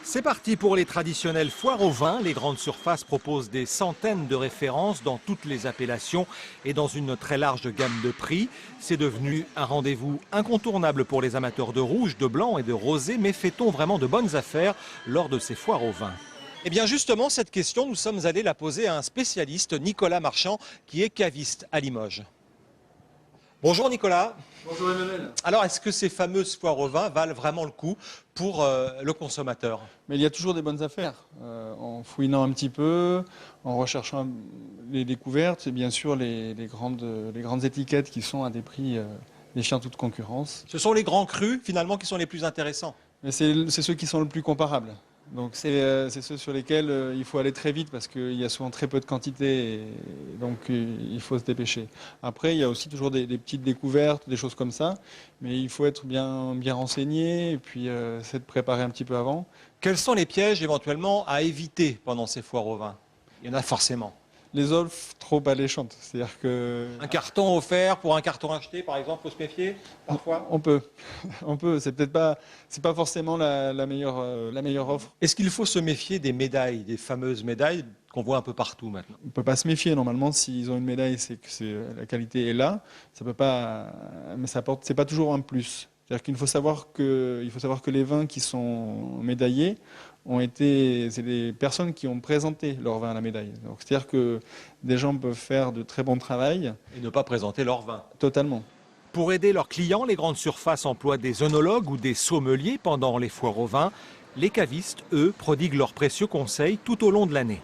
C'est parti pour les traditionnelles foires au vin. Les grandes surfaces proposent des centaines de références dans toutes les appellations et dans une très large gamme de prix. C'est devenu un rendez-vous incontournable pour les amateurs de rouge, de blanc et de rosé. Mais fait-on vraiment de bonnes affaires lors de ces foires au vin ? Eh bien justement, cette question, nous sommes allés la poser à un spécialiste, Nicolas Marchand, qui est caviste à Limoges. Bonjour Nicolas. Bonjour Emmanuel. Alors, est-ce que ces fameuses foires au vin valent vraiment le coup pour le consommateur ? Mais il y a toujours des bonnes affaires. En fouinant un petit peu, en recherchant les découvertes et bien sûr les grandes étiquettes qui sont à des prix défiant toute concurrence. Ce sont les grands crus finalement qui sont les plus intéressants. Mais c'est ceux qui sont le plus comparables. Donc c'est ceux sur lesquels il faut aller très vite parce qu'il y a souvent très peu de quantité et donc il faut se dépêcher. Après il y a aussi toujours des petites découvertes, des choses comme ça, mais il faut être bien renseigné et puis essayer de préparer un petit peu avant. Quels sont les pièges éventuellement à éviter pendant ces foires au vin ? Il y en a forcément. Les offres trop alléchantes, c'est-à-dire que... Un carton offert pour un carton acheté par exemple, faut se méfier parfois ? On peut, c'est pas forcément la meilleure offre. Est-ce qu'il faut se méfier des médailles, des fameuses médailles qu'on voit un peu partout maintenant ? On peut pas se méfier, normalement s'ils ont une médaille c'est que la qualité est là, ça peut pas, mais c'est pas toujours un plus. C'est-à-dire qu'il faut savoir que les vins qui sont médaillés c'est des personnes qui ont présenté leur vin à la médaille. Donc c'est-à-dire que des gens peuvent faire de très bon travail. Et ne pas présenter leur vin. Totalement. Pour aider leurs clients, les grandes surfaces emploient des œnologues ou des sommeliers pendant les foires au vin. Les cavistes, eux, prodiguent leurs précieux conseils tout au long de l'année.